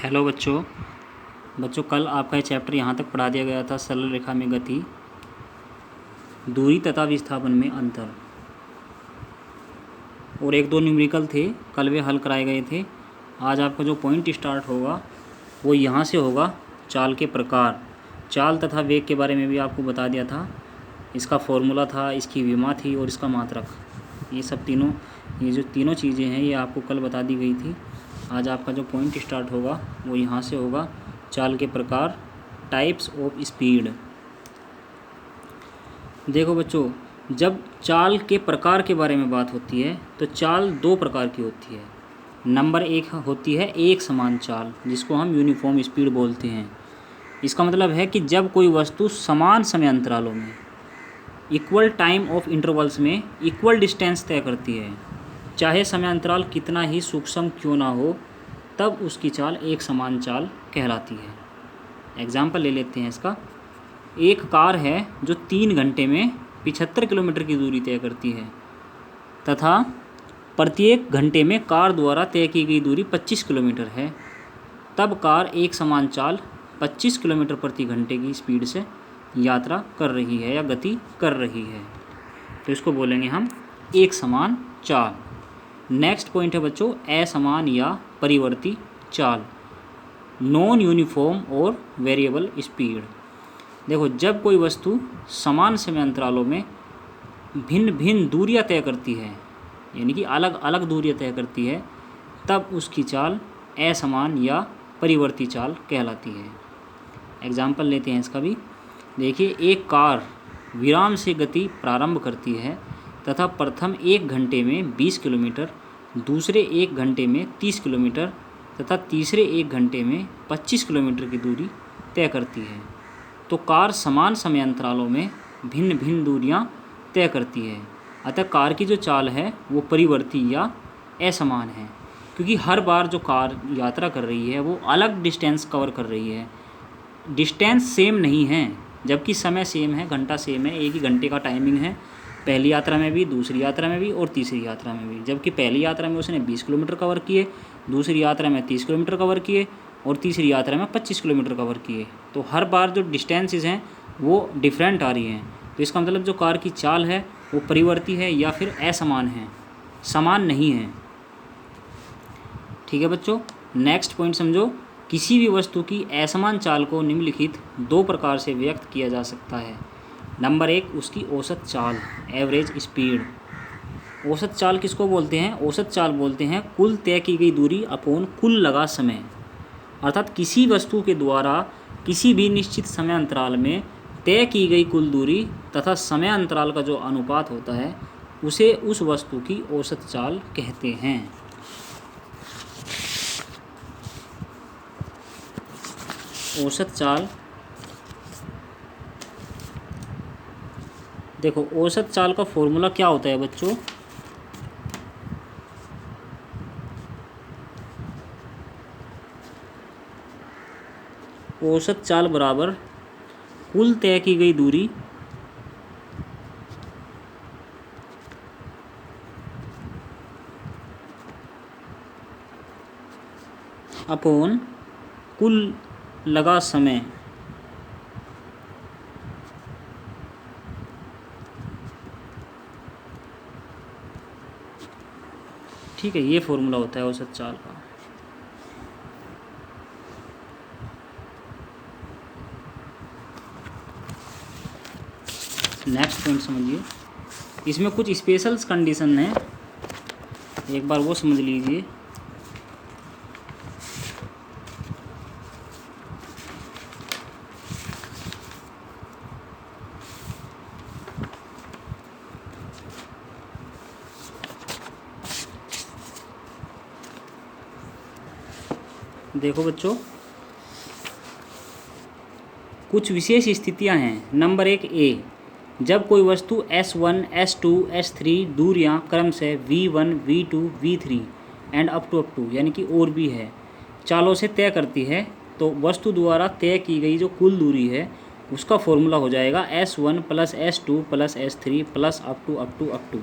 Hello बच्चों। कल आपका ये चैप्टर यहाँ तक पढ़ा दिया गया था, सरल रेखा में गति, दूरी तथा विस्थापन में अंतर, और एक दो न्यूमेरिकल थे, कल वे हल कराए गए थे। आज आपका जो पॉइंट स्टार्ट होगा वो यहाँ से होगा, चाल के प्रकार। चाल तथा वेग के बारे में भी आपको बता दिया था, इसका फॉर्मूला था, इसकी विमा थी और इसका मात्रक। ये सब तीनों, ये जो तीनों चीज़ें हैं ये आपको कल बता दी गई थी। आज आपका जो पॉइंट स्टार्ट होगा वो यहाँ से होगा, चाल के प्रकार, टाइप्स ऑफ स्पीड। देखो बच्चों, जब चाल के प्रकार के बारे में बात होती है तो चाल दो प्रकार की होती है। नंबर एक होती है एक समान चाल, जिसको हम यूनिफॉर्म स्पीड बोलते हैं। इसका मतलब है कि जब कोई वस्तु समान समय अंतरालों में, इक्वल टाइम ऑफ इंटरवल्स में इक्वल डिस्टेंस तय करती है, चाहे समय अंतराल कितना ही सूक्ष्म क्यों ना हो, तब उसकी चाल एक समान चाल कहलाती है। एग्जाम्पल ले लेते हैं इसका। एक कार है जो 3 घंटे में 75 किलोमीटर की दूरी तय करती है, तथा प्रत्येक घंटे में कार द्वारा तय की गई दूरी 25 किलोमीटर है, तब कार एक समान चाल 25 किलोमीटर प्रति घंटे की स्पीड से यात्रा कर रही है या गति कर रही है। तो इसको बोलेंगे हम एक समान चाल। नेक्स्ट पॉइंट है बच्चों, असमान या परिवर्ती चाल, नॉन यूनिफॉर्म और वेरिएबल स्पीड। देखो, जब कोई वस्तु समान समय अंतरालों में भिन्न भिन्न दूरियां तय करती है, यानी कि अलग अलग दूरियां तय करती है, तब उसकी चाल असमान या परिवर्ती चाल कहलाती है। एग्जाम्पल लेते हैं इसका भी। देखिए, एक कार विराम से गति प्रारंभ करती है तथा प्रथम 1 घंटे में 20 किलोमीटर, दूसरे 1 घंटे में 30 किलोमीटर तथा तीसरे 1 घंटे में 25 किलोमीटर की दूरी तय करती है। तो कार समान समय अंतरालों में भिन्न भिन्न दूरियां तय करती है, अतः कार की जो चाल है वो परिवर्ती या असमान है, क्योंकि हर बार जो कार यात्रा कर रही है वो अलग डिस्टेंस कवर कर रही है। डिस्टेंस सेम नहीं है, जबकि समय सेम है, घंटा सेम है, एक ही घंटे का टाइमिंग है, पहली यात्रा में भी, दूसरी यात्रा में भी और तीसरी यात्रा में भी। जबकि पहली यात्रा में उसने 20 किलोमीटर कवर किए, दूसरी यात्रा में 30 किलोमीटर कवर किए और तीसरी यात्रा में 25 किलोमीटर कवर किए। तो हर बार जो डिस्टेंसेस हैं वो डिफरेंट आ रही हैं। तो इसका मतलब जो कार की चाल है वो परिवर्ती है या फिर असमान है, समान नहीं है। ठीक है बच्चों, नेक्स्ट पॉइंट समझो। किसी भी वस्तु की असमान चाल को निम्नलिखित 2 प्रकार से व्यक्त किया जा सकता है। नंबर 1, उसकी औसत चाल, एवरेज स्पीड। औसत चाल किसको बोलते हैं? औसत चाल बोलते हैं कुल तय की गई दूरी अपॉन कुल लगा समय। अर्थात किसी वस्तु के द्वारा किसी भी निश्चित समय अंतराल में तय की गई कुल दूरी तथा समय अंतराल का जो अनुपात होता है उसे उस वस्तु की औसत चाल कहते हैं। औसत चाल, देखो औसत चाल का फॉर्मूला क्या होता है बच्चों? औसत चाल बराबर कुल तय की गई दूरी अपॉन कुल लगा समय। ठीक है, ये फॉर्मूला होता है औसत चाल का। नेक्स्ट पॉइंट समझिए, इसमें कुछ स्पेशल कंडीशन है, एक बार वो समझ लीजिए। देखो बच्चों, कुछ विशेष स्थितियां हैं। नंबर 1 ए, जब कोई वस्तु S1, S2, S3 दूरियां क्रमशः V1, V2, V3 and up to यानी कि और भी है चालों से तय करती है, तो वस्तु द्वारा तय की गई जो कुल दूरी है उसका फॉर्मूला हो जाएगा S1 + S2 + S3 plus up to,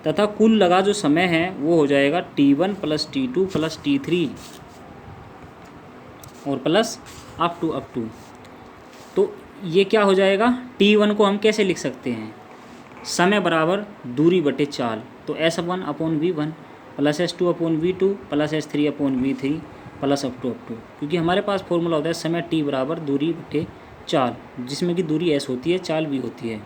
तथा कुल लगा जो समय है वो हो जाएगा T1 + T2 + T3। और प्लस अप टू। तो ये क्या हो जाएगा, t1 को हम कैसे लिख सकते हैं, समय बराबर दूरी बटे चाल। तो s1 upon v1 plus s2 upon v2 plus s3 upon v3 plus up to, क्योंकि हमारे पास फॉर्मूला होता है समय t बराबर दूरी बटे चाल, जिसमें कि दूरी s होती है, चाल v होती है।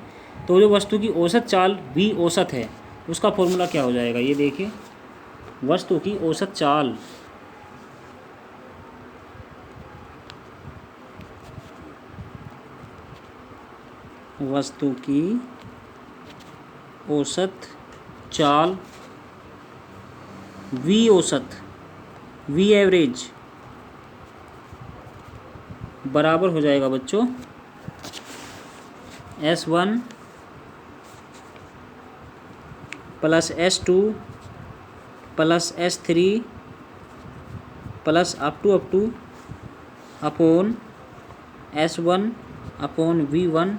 तो जो वस्तु की औसत चाल v औसत है, उसका फॉर्मूला क्या हो जाएगा, ये देखिए, वस्तु की औसत चाल v औसत v एवरेज बराबर हो जाएगा बच्चों s1 plus s2 plus s3 plus up to upon s1 upon v1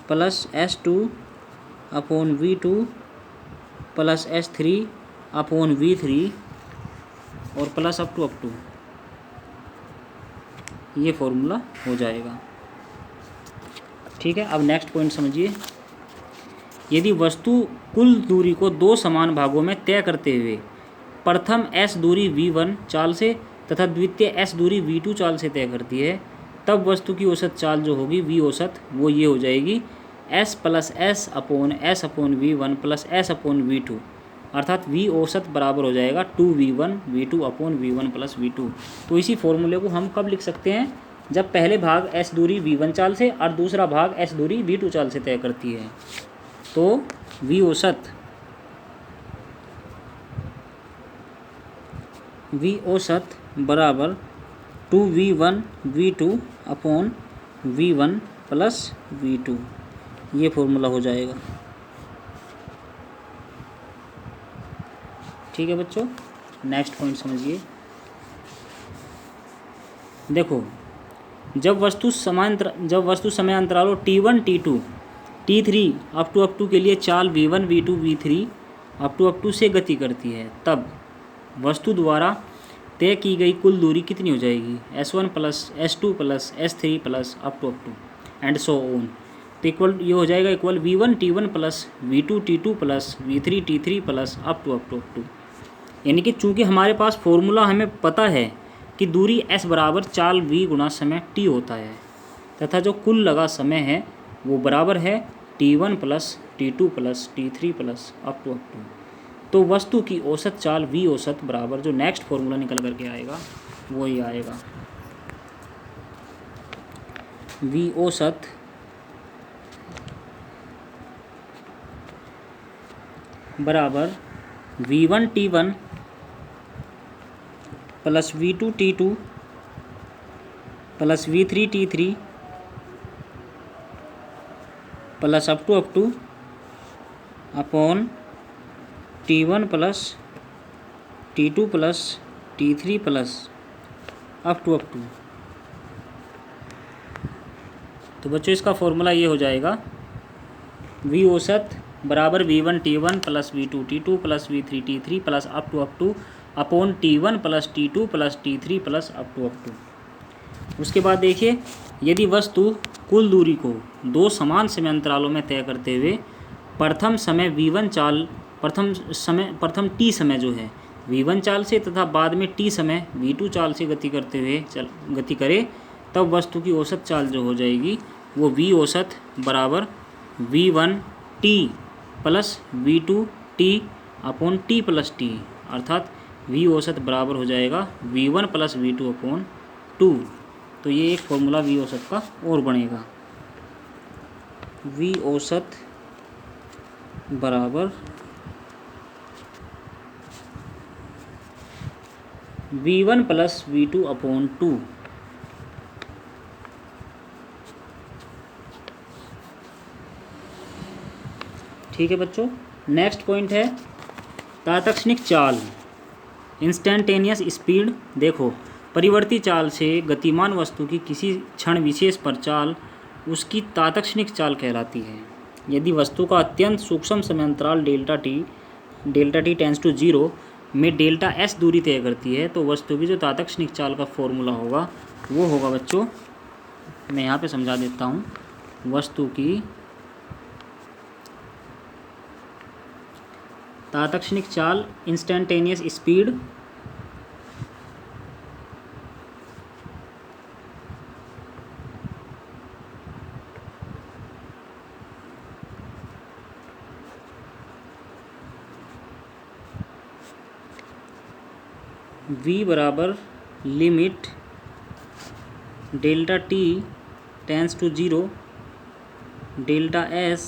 plus s2 upon v2 plus s3 upon v3 और प्लस अप टू। ये फॉर्मूला हो जाएगा। ठीक है, अब नेक्स्ट पॉइंट समझिए। यदि वस्तु कुल दूरी को दो समान भागों में तय करते हुए प्रथम s दूरी v1 चाल से तथा द्वितीय s दूरी v2 चाल से तय करती है, तब वस्तु की औसत चाल जो होगी v औसत, वो ये हो जाएगी s plus s upon v1 plus s upon v2, अर्थात v औसत बराबर हो जाएगा 2v1 v2 upon v1 plus v2। तो इसी फॉर्मूले को हम कब लिख सकते हैं, जब पहले भाग s दूरी v1 चाल से और दूसरा भाग s दूरी v2 चाल से तय करती है। तो v औसत बराबर 2v1 v2 upon v1 plus v2, ये फॉर्मूला हो जाएगा। ठीक है बच्चों, नेक्स्ट पॉइंट समझिए। देखो, जब वस्तु समय अंतरालों t1 t2 t3 up to के लिए चाल v1 v2 v3 up to से गति करती है, तब वस्तु द्वारा तय की गई कुल दूरी कितनी हो जाएगी, s1 plus s2 plus s3 plus up to and so on. तो इक्वल ये हो जाएगा equal v1 t1 plus v2 t2 plus v3 t3 plus up to. यानी कि चूंकि हमारे पास फॉर्मूला हमें पता है कि दूरी s बराबर चाल v गुना समय t होता है, तथा जो कुल लगा समय है वो बराबर है t1 plus t2 plus t3 plus up to. तो वस्तु की औसत चाल v औसत बराबर, जो नेक्स्ट फॉर्मूला निकल करके आएगा वो ही आएगा, v औसत बराबर v1 t1 plus v2 t2 plus v3 t3 plus up to upon t1 plus t2 plus t3 plus up to. तो बच्चों इसका फॉर्मूला ये हो जाएगा, v औसत बराबर v1 t1 plus v2 t2 plus v3 t3 plus up to upon t1 plus t2 plus t3 plus up to. उसके बाद देखिए, यदि वस्तु कुल दूरी को दो समान समय अंतरालों में तय करते हुए प्रथम समय v1 चाल प्रथम t समय जो है v1 चाल से तथा बाद में t समय v2 चाल से गति करे, तब वस्तु की औसत चाल जो हो जाएगी वो v औसत बराबर v1 t plus v2 t upon t plus t, अर्थात v औसत बराबर हो जाएगा v1 प्लस v2 अपॉन 2। तो ये एक फॉर्मूला v औसत का और बनेगा, v औसत बराबर v1 प्लस v2 अपॉन 2। ठीक है बच्चों, नेक्स्ट पॉइंट है तात्क्षणिक चाल, इंस्टेंटेनियस स्पीड। देखो, परिवर्ती चाल से गतिमान वस्तु की किसी क्षण विशेष पर चाल उसकी तात्क्षणिक चाल कहलाती है। यदि वस्तु का अत्यंत सूक्ष्म समय अंतराल डेल्टा टी टेंस टू 0 में डेल्टा एस दूरी तय करती है, तो वस्तु की जो तात्क्षणिक चाल का फॉर्मूला होगा वो होगा बच्चों, मैं यहाँ पे समझा देता हूँ, वस्तु की तात्क्षणिक चाल इंस्टेंटेनियस स्पीड v बराबर limit delta T tends to 0 delta S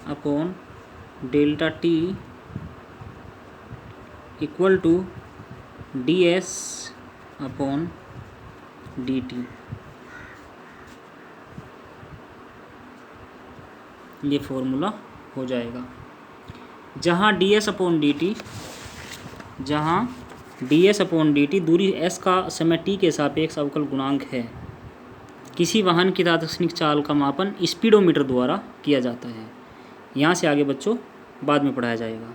upon delta T equal to D S upon D T. ये फॉर्मूला हो जाएगा, जहाँ D S upon D T, दूरी s का समय t के सापेक्ष अवकल गुणांक है। किसी वाहन की तात्क्षणिक चाल का मापन स्पीडोमीटर द्वारा किया जाता है। यहाँ से आगे बच्चों बाद में पढ़ाया जाएगा।